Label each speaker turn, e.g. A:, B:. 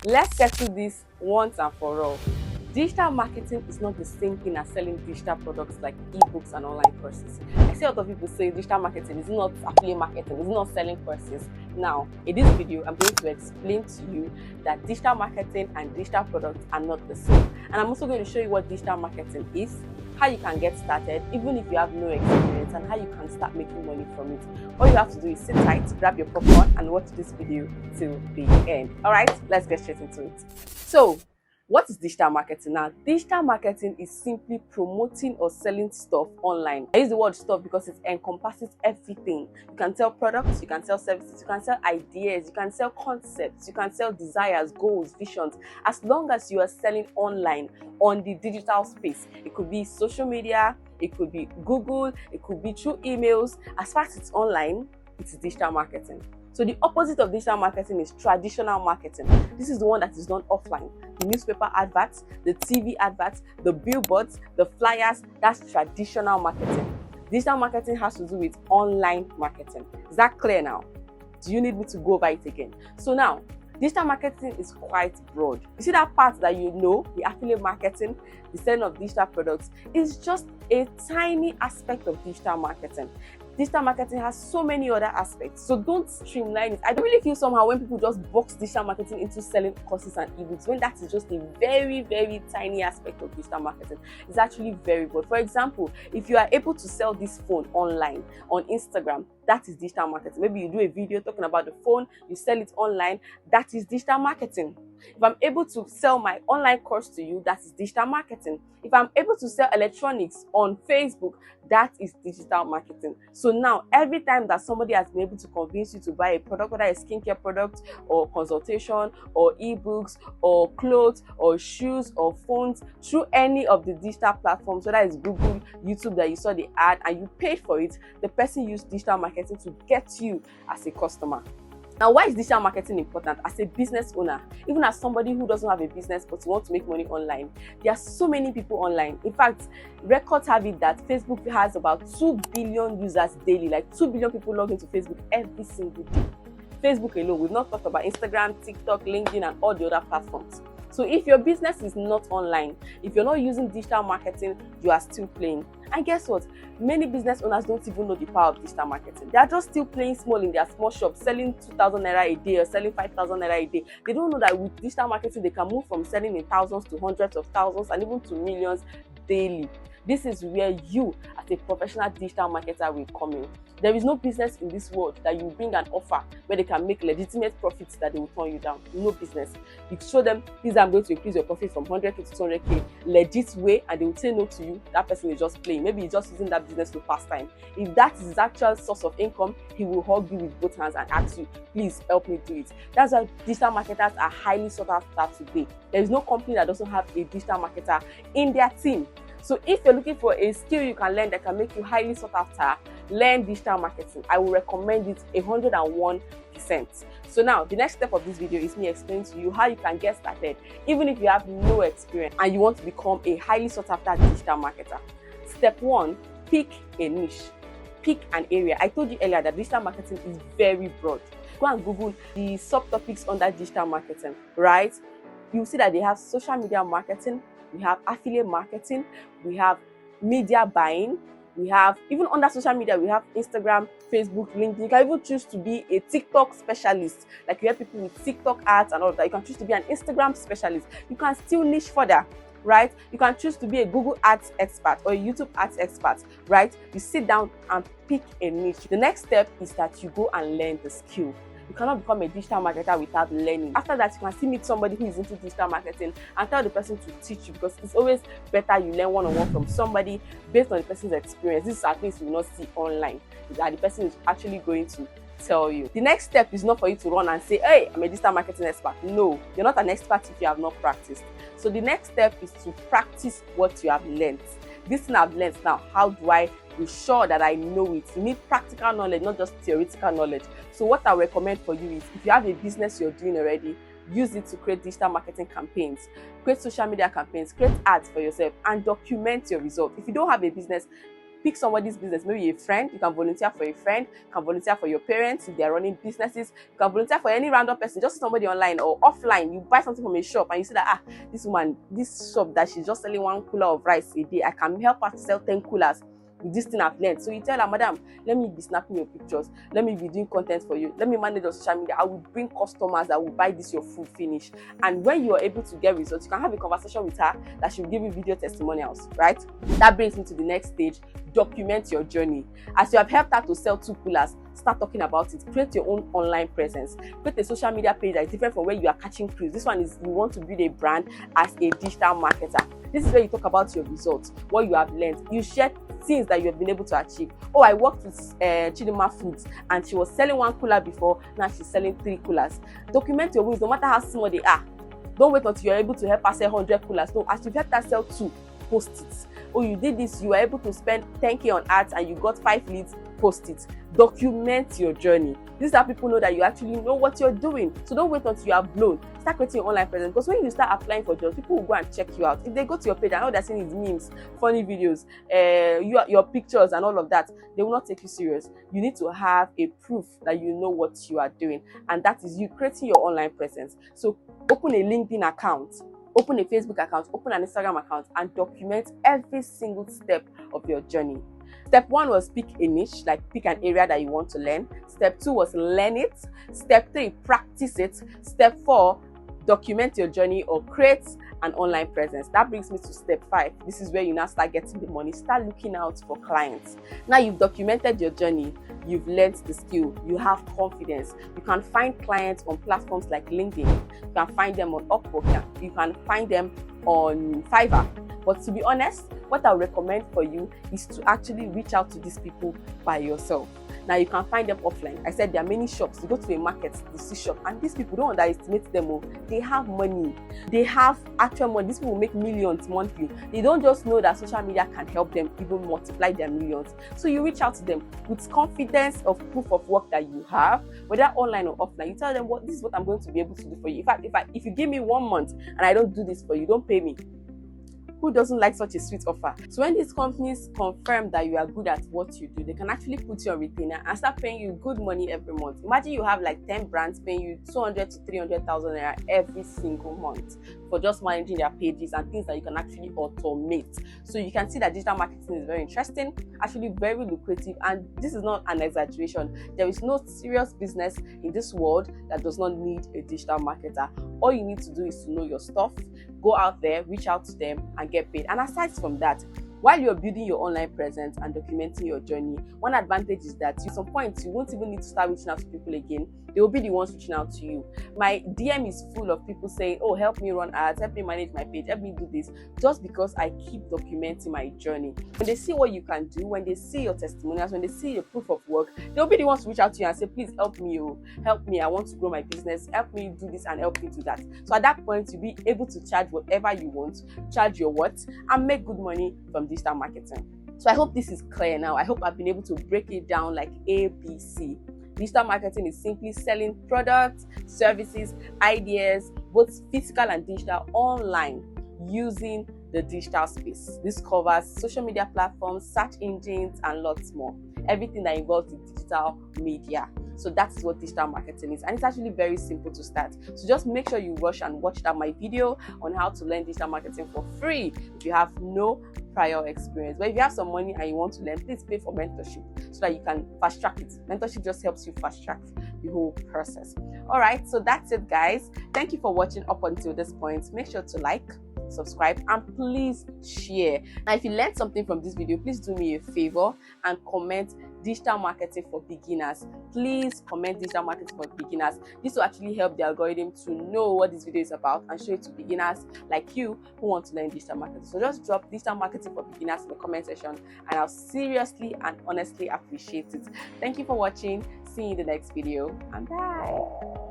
A: Let's settle this once and for all. Digital marketing is not the same thing as selling digital products like ebooks and online courses. I see a lot of people say digital marketing is not affiliate marketing, it's not selling courses. Now, in this video, I'm going to explain to you that digital marketing and digital products are not the same. And I'm also going to show you what digital marketing is, how you can get started, even if you have no experience, and how you can start making money from it. All you have to do is sit tight, grab your popcorn, and watch this video till the end. All right, let's get straight into it. So, what is digital marketing now? Digital marketing is simply promoting or selling stuff online. I use the word stuff because it encompasses everything. You can sell products, you can sell services, you can sell ideas, you can sell concepts, you can sell desires, goals, visions. As long as you are selling online on the digital space, it could be social media, it could be Google, it could be through emails. As far as it's online, it's digital marketing. So the opposite of digital marketing is traditional marketing. This is the one that is done offline. The newspaper adverts, the TV adverts, the billboards, the flyers, that's traditional marketing. Digital marketing has to do with online marketing. Is that clear now? Do you need me to go over it again? So now, digital marketing is quite broad. You see that part that you know, the affiliate marketing, the selling of digital products, is just a tiny aspect of digital marketing. Digital marketing has so many other aspects, so don't streamline it. I don't really feel somehow when people just box digital marketing into selling courses and ebooks, when that is just a very, very tiny aspect of digital marketing. It's actually very broad. For example, if you are able to sell this phone online on Instagram, that is digital marketing. Maybe you do a video talking about the phone, you sell it online, that is digital marketing. If I'm able to sell my online course to you, that is digital marketing. If I'm able to sell electronics on Facebook, that is digital marketing. So now, every time that somebody has been able to convince you to buy a product, whether a skincare product or consultation or ebooks or clothes or shoes or phones, through any of the digital platforms, whether it's Google, YouTube that you saw the ad and you paid for it, the person used digital marketing to get you as a customer. Now, why is digital marketing important? As a business owner, even as somebody who doesn't have a business but wants to make money online, there are so many people online. In fact, records have it that Facebook has about 2 billion users daily, like 2 billion people log into Facebook every single day. Facebook alone, we've not talked about Instagram, TikTok, LinkedIn, and all the other platforms. So if your business is not online, if you're not using digital marketing, you are still playing. And guess what? Many business owners don't even know the power of digital marketing. They are just still playing small in their small shop, selling 2,000 naira a day or selling 5,000 naira a day. They don't know that with digital marketing, they can move from selling in thousands to hundreds of thousands and even to millions daily. This is where you, as a professional digital marketer, will come in. There is no business in this world that you bring an offer where they can make legitimate profits that they will turn you down. No business. You show them, please, I'm going to increase your profit from 100k to 200k, legit way, and they will say no to you. That person is just playing. Maybe he's just using that business to pass time. If that is his actual source of income, he will hug you with both hands and ask you, please help me do it. That's why digital marketers are highly sought after today. There is no company that doesn't have a digital marketer in their team. So if you're looking for a skill you can learn that can make you highly sought after, learn digital marketing. I will recommend it 101%. So now, the next step of this video is me explaining to you how you can get started, even if you have no experience and you want to become a highly sought after digital marketer. Step 1, pick a niche. Pick an area. I told you earlier that digital marketing is very broad. Go and Google the subtopics under digital marketing, right? You'll see that they have social media marketing, we have affiliate marketing, we have media buying, we have, even under social media, we have Instagram, Facebook, LinkedIn. You can even choose to be a TikTok specialist. Like you have people with TikTok ads and all of that. You can choose to be an Instagram specialist. You can still niche further, right? You can choose to be a Google Ads expert or a YouTube Ads expert, right? You sit down and pick a niche. The next step is that you go and learn the skill. You cannot become a digital marketer without learning. After that, you can still meet somebody who is into digital marketing and tell the person to teach you, because it's always better you learn one-on-one from somebody based on the person's experience. This is at least you will not see online, that the person is actually going to tell you. The next step is not for you to run and say, hey, I'm a digital marketing expert. No, you're not an expert if you have not practiced. So the next step is to practice what you have learned. This thing I've learned now, how do I be sure that I know it? You need practical knowledge, not just theoretical knowledge. So what I recommend for you is, if you have a business you're doing already, use it to create digital marketing campaigns, create social media campaigns, create ads for yourself, and document your results. If you don't have a business, pick somebody's business, maybe a friend. You can volunteer for a friend, you can volunteer for your parents if they're running businesses, you can volunteer for any random person, just somebody online or offline. You buy something from a shop and you see that this woman, this shop that she's just selling 1 cooler of rice a day, I can help her to sell 10 coolers with this thing I've learned. So you tell her, madam, let me be snapping your pictures, let me be doing content for you, let me manage your social media, I will bring customers that will buy this your food finish. And when you are able to get results, you can have a conversation with her that she'll give you video testimonials, right? That brings me to the next stage. Document your journey. As you have helped her to sell 2 coolers, start talking about it. Create your own online presence. Create a social media page that is different from where you are catching crews. This one is you want to build a brand as a digital marketer. This is where you talk about your results, what you have learned. You share things that you have been able to achieve. Oh, I worked with Chidima Foods and she was selling 1 cooler before, now she's selling 3 coolers. Document your wins, no matter how small they are. Don't wait until you're able to help her sell 100 coolers. No, as you've helped her sell 2, post it. Oh, you did this, you were able to spend 10K on ads and you got 5 leads, post it. Document your journey. This is how people know that you actually know what you're doing. So don't wait until you are blown. Start creating your online presence, because when you start applying for jobs, people will go and check you out. If they go to your page and all they're seeing is memes, funny videos, your pictures and all of that, they will not take you serious. You need to have a proof that you know what you are doing, and that is you creating your online presence. So open a LinkedIn account, open a Facebook account, open an Instagram account, and document every single step of your journey. Step 1 was pick a niche, like pick an area that you want to learn. Step 2 was learn it. Step 3, practice it. Step 4, document your journey or create an online presence. That brings me to step 5. This is where you now start getting the money. Start looking out for clients. Now you've documented your journey. You've learned the skill. You have confidence. You can find clients on platforms like LinkedIn. You can find them on Okoro. You can find them on Favour. But to be honest, what I recommend for you is to actually reach out to these people by yourself. Now you can find them offline. I said there are many shops. You go to a market, you see shop, and these people, don't underestimate them. They have money. They have actual money. These people make millions monthly. They don't just know that social media can help them even multiply their millions. So you reach out to them with confidence of proof of work that you have, whether online or offline. You tell them, what this is what I'm going to be able to do for you. In fact, if you give me 1 month and I don't do this for you, don't pay me. Who doesn't like such a sweet offer? So when these companies confirm that you are good at what you do, they can actually put you on retainer and start paying you good money every month. Imagine you have like 10 brands paying you 200 to 300,000 naira every single month for just managing their pages and things that you can actually automate. So you can see that digital marketing is very interesting, actually very lucrative, and this is not an exaggeration. There is no serious business in this world that does not need a digital marketer. All you need to do is to know your stuff, go out there, reach out to them and get paid. And aside from that, while you're building your online presence and documenting your journey, one advantage is that at some point you won't even need to start reaching out to people again. They will be the ones reaching out to you. My DM is full of people saying, oh, help me run ads, help me manage my page, help me do this, just because I keep documenting my journey. When they see what you can do, when they see your testimonials, when they see your proof of work, they'll be the ones to reach out to you and say, please help me, I want to grow my business, help me do this and help me do that. So at that point, you'll be able to charge whatever you want, charge your what, and make good money from digital marketing. So I hope this is clear now. I hope I've been able to break it down like ABC. Digital marketing is simply selling products, services, ideas, both physical and digital, online using the digital space. This covers social media platforms, search engines, and lots more. Everything that involves the digital media. So that's what digital marketing is, and it's actually very simple to start. So just make sure you rush and watch my video on how to learn digital marketing for free if you have no prior experience. But if you have some money and you want to learn, please pay for mentorship so that you can fast track it. Mentorship just helps you fast track the whole process. All right, so that's it, guys. Thank you for watching up until this point. Make sure to like, subscribe, and please share. Now, if you learned something from this video, please do me a favor and comment digital marketing for beginners. Please comment digital marketing for beginners. This will actually help the algorithm to know what this video is about and show it to beginners like you who want to learn digital marketing. So just drop digital marketing for beginners in the comment section, and I'll seriously and honestly appreciate it. Thank you for watching. See you in the next video, and bye.